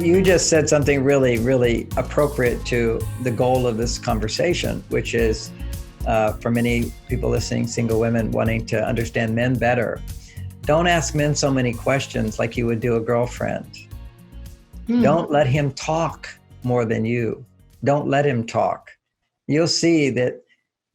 you just said something really, really appropriate to the goal of this conversation, which is for many people listening, single women wanting to understand men better. Don't ask men so many questions like you would do a girlfriend. Don't let him talk more than you. Don't let him talk. You'll see that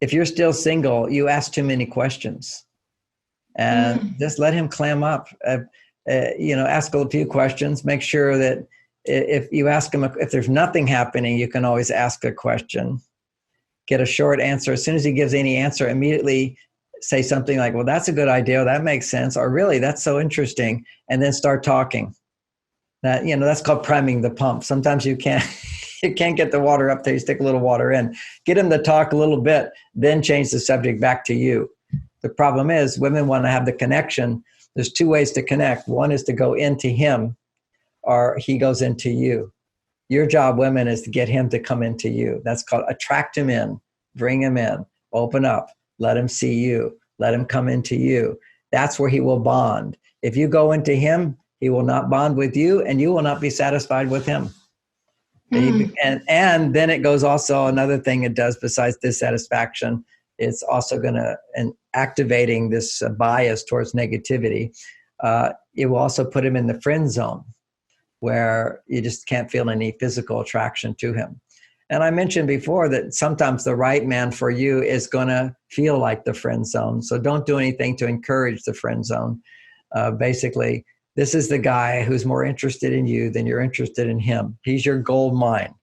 if you're still single, you ask too many questions. And just let him clam up. Ask a few questions. Make sure that if you ask him, if there's nothing happening, you can always ask a question. Get a short answer. As soon as he gives any answer, immediately say something like, well, that's a good idea. That makes sense. Or really, that's so interesting. And then start talking. That's called priming the pump. Sometimes you can't get the water up there. You stick a little water in. Get him to talk a little bit, then change the subject back to you. The problem is women want to have the connection. There's two ways to connect. One is to go into him, or he goes into you. Your job, women, is to get him to come into you. That's called attract him in, bring him in, open up, let him see you, let him come into you. That's where he will bond. If you go into him, he will not bond with you, and you will not be satisfied with him. And then it goes also, another thing it does besides dissatisfaction, it's also going to, and activating this bias towards negativity, it will also put him in the friend zone where you just can't feel any physical attraction to him. And I mentioned before that sometimes the right man for you is going to feel like the friend zone. So don't do anything to encourage the friend zone. Basically, this is the guy who's more interested in you than you're interested in him. He's your gold mine.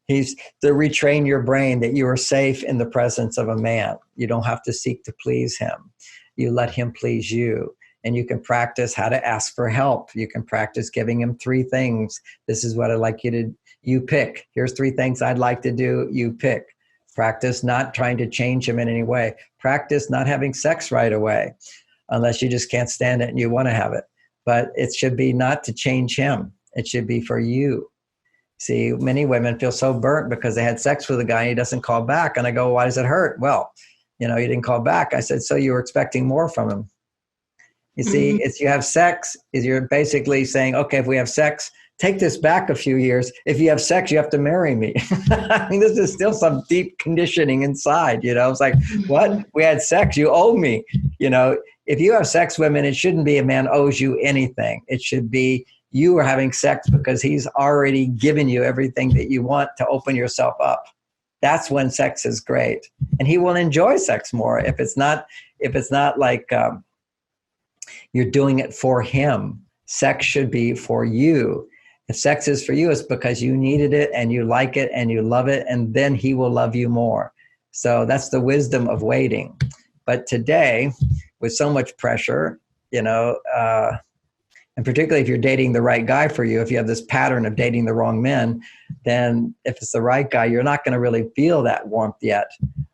He's to retrain your brain that you are safe in the presence of a man. You don't have to seek to please him. You let him please you. And you can practice how to ask for help. You can practice giving him 3 things. This is what I'd like you to, you pick. Here's 3 things I'd like to do, you pick. Practice not trying to change him in any way. Practice not having sex right away, unless you just can't stand it and you want to have it. But it should be not to change him. It should be for you. See, many women feel so burnt because they had sex with a guy and he doesn't call back. And I go, why does it hurt? Well, you didn't call back. I said, so you were expecting more from him. You see, it's you have sex, is you're basically saying, okay, if we have sex, take this back a few years. If you have sex, you have to marry me. I mean, this is still some deep conditioning inside, It's like, what? We had sex, you owe me. If you have sex, women, it shouldn't be a man owes you anything. It should be you are having sex because he's already given you everything that you want to open yourself up. That's when sex is great. And he will enjoy sex more if it's not like you're doing it for him. Sex should be for you. If sex is for you, it's because you needed it and you like it and you love it, and then he will love you more. So that's the wisdom of waiting. But today, with so much pressure, and particularly if you're dating the right guy for you, if you have this pattern of dating the wrong men, then if it's the right guy, you're not going to really feel that warmth yet.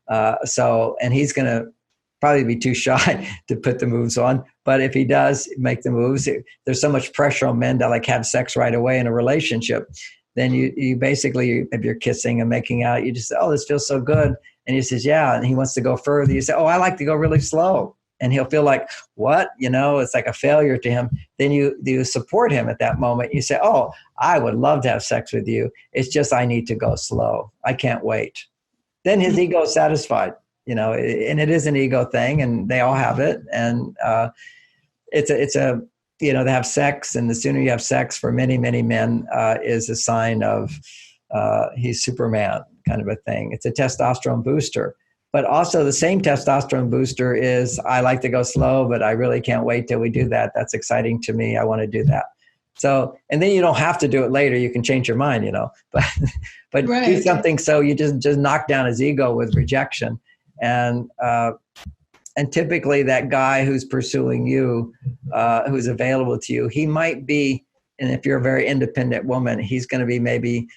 And he's going to probably be too shy to put the moves on. But if he does make the moves, there's so much pressure on men to have sex right away in a relationship. Then you basically, if you're kissing and making out, you just say, oh, this feels so good. And he says, yeah. And he wants to go further. You say, oh, I like to go really slow. And he'll feel like, what? It's like a failure to him. Then you support him at that moment. You say, oh, I would love to have sex with you. It's just I need to go slow. I can't wait. Then his ego is satisfied, and it is an ego thing, and they all have it. And it's a they have sex, and the sooner you have sex for many, many men is a sign of he's Superman kind of a thing. It's a testosterone booster. But also the same testosterone booster is, I like to go slow, but I really can't wait till we do that. That's exciting to me. I want to do that. So, and then you don't have to do it later. You can change your mind, but right. Do something so you just knock down his ego with rejection. And typically that guy who's pursuing you, who's available to you, he might be, and if you're a very independent woman, he's going to be maybe,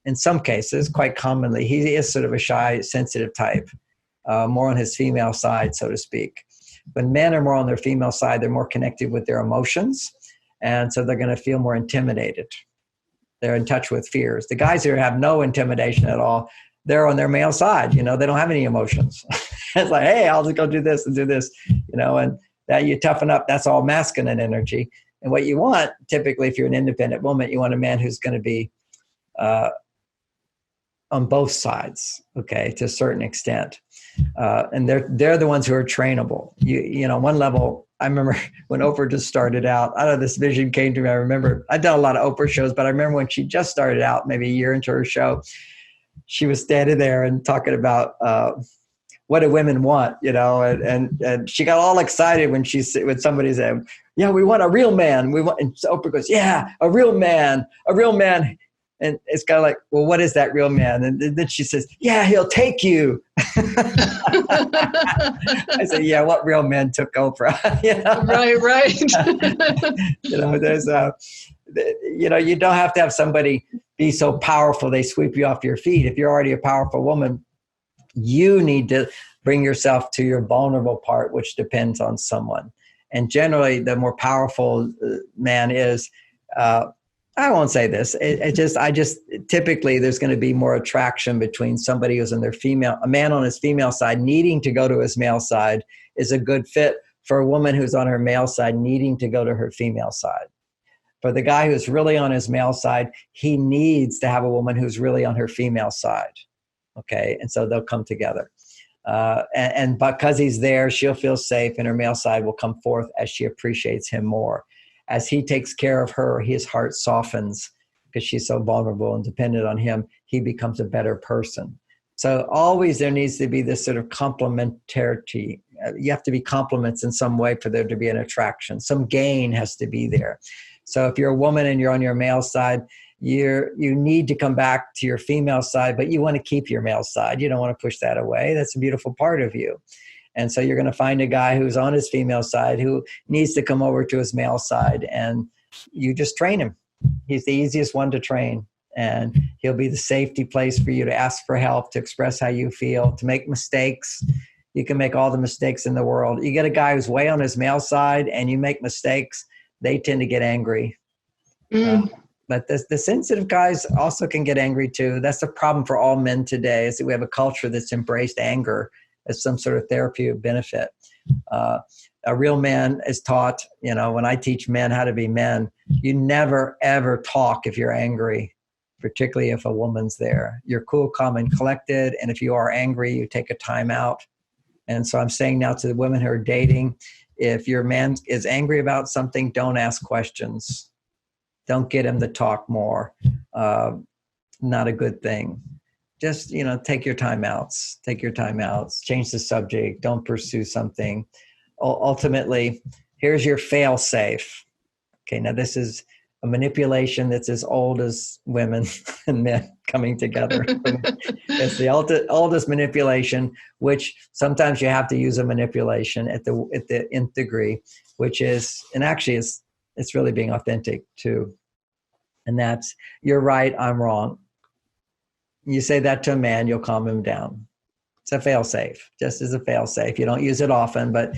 in some cases, quite commonly, he is sort of a shy, sensitive type, more on his female side, so to speak. When men are more on their female side, they're more connected with their emotions, and so they're going to feel more intimidated. They're in touch with fears. The guys who have no intimidation at all, they're on their male side. They don't have any emotions. It's like, hey, I'll just go do this and do this, and that you toughen up. That's all masculine energy. And what you want, typically, if you're an independent woman, you want a man who's going to be on both sides, okay, to a certain extent. And they're the ones who are trainable. You know, one level, I remember when Oprah just started out, I don't know, this vision came to me. I remember, I've done a lot of Oprah shows, but I remember when she just started out, maybe a year into her show, she was standing there and talking about what do women want, you know, and she got all excited when somebody said, yeah, we want a real man. And so Oprah goes, yeah, a real man. And it's kind of like, well, what is that real man? And then she says, yeah, he'll take you. I said, yeah, what real man took Oprah? You know? Right. You know, you don't have to have somebody be so powerful they sweep you off your feet. If you're already a powerful woman, you need to bring yourself to your vulnerable part, which depends on someone. And generally, the more powerful man is, I won't say this. Typically there's going to be more attraction between somebody who's in a man on his female side needing to go to his male side is a good fit for a woman who's on her male side needing to go to her female side. For the guy who's really on his male side, he needs to have a woman who's really on her female side. Okay. And so they'll come together. And because he's there, she'll feel safe and her male side will come forth as she appreciates him more. As he takes care of her, his heart softens because she's so vulnerable and dependent on him. He becomes a better person. So always there needs to be this sort of complementarity. You have to be complements in some way for there to be an attraction. Some gain has to be there. So if you're a woman and you're on your male side, you need to come back to your female side, but you want to keep your male side. You don't want to push that away. That's a beautiful part of you. And so you're going to find a guy who's on his female side who needs to come over to his male side, and you just train him. He's the easiest one to train, and he'll be the safety place for you to ask for help, to express how you feel, to make mistakes. You can make all the mistakes in the world. You get a guy who's way on his male side and you make mistakes, they tend to get angry. But the sensitive guys also can get angry too. That's the problem for all men today, is that we have a culture that's embraced anger as some sort of therapeutic benefit. A real man is taught, when I teach men how to be men, you never, ever talk if you're angry, particularly if a woman's there. You're cool, calm, and collected. And if you are angry, you take a time out. And so I'm saying now to the women who are dating, if your man is angry about something, don't ask questions. Don't get him to talk more. Not a good thing. Just, take your time outs. Take your time outs. Change the subject. Don't pursue something. Ultimately, here's your fail safe. Okay, now this is a manipulation that's as old as women and men coming together. It's the oldest manipulation, which sometimes you have to use a manipulation at the nth degree, which is, and actually it's really being authentic too. And that's, you're right, I'm wrong. You say that to a man, you'll calm him down. It's a fail-safe, just as a fail-safe. You don't use it often, but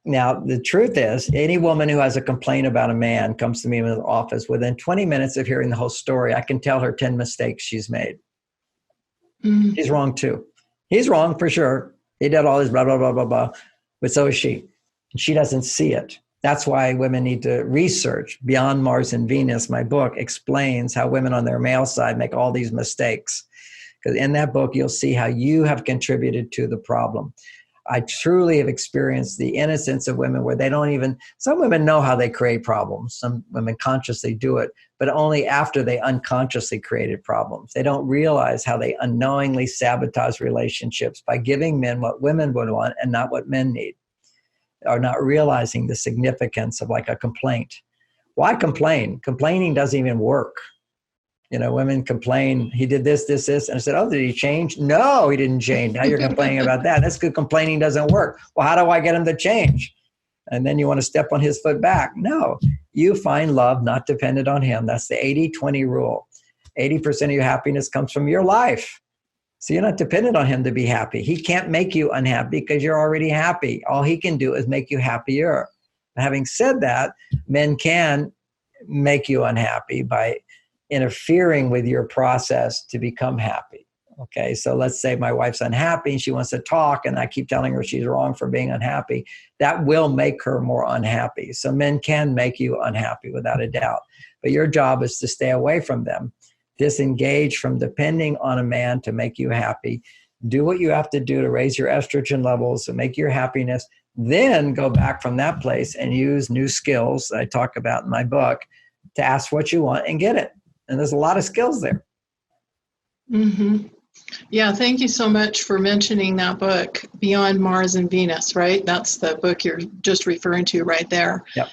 now the truth is, any woman who has a complaint about a man comes to me in the office. Within 20 minutes of hearing the whole story, I can tell her 10 mistakes she's made. She's wrong too. He's wrong for sure. He did all this blah, blah, blah, blah, blah. But so is she. And she doesn't see it. That's why women need to research. Beyond Mars and Venus, my book explains how women on their male side make all these mistakes. Because in that book, you'll see how you have contributed to the problem. I truly have experienced the innocence of women where some women know how they create problems. Some women consciously do it, but only after they unconsciously created problems. They don't realize how they unknowingly sabotage relationships by giving men what women would want and not what men need. Are not realizing the significance of like a complaint. Why complain? Complaining doesn't even work. Women complain, he did this. And I said, oh, did he change? No, he didn't change. Now you're complaining about that. That's good. Complaining doesn't work. Well, how do I get him to change? And then you want to step on his foot back. No, you find love not dependent on him. That's the 80-20 rule. 80% of your happiness comes from your life. So you're not dependent on him to be happy. He can't make you unhappy because you're already happy. All he can do is make you happier. Having said that, men can make you unhappy by interfering with your process to become happy. Okay, so let's say my wife's unhappy and she wants to talk, and I keep telling her she's wrong for being unhappy. That will make her more unhappy. So men can make you unhappy without a doubt. But your job is to stay away from them. Disengage from depending on a man to make you happy. Do what you have to do to raise your estrogen levels and make your happiness. Then go back from that place and use new skills I talk about in my book to ask what you want and get it. And there's a lot of skills there. Mm-hmm. Yeah, thank you so much for mentioning that book, Beyond Mars and Venus, right? That's the book you're just referring to right there. Yep.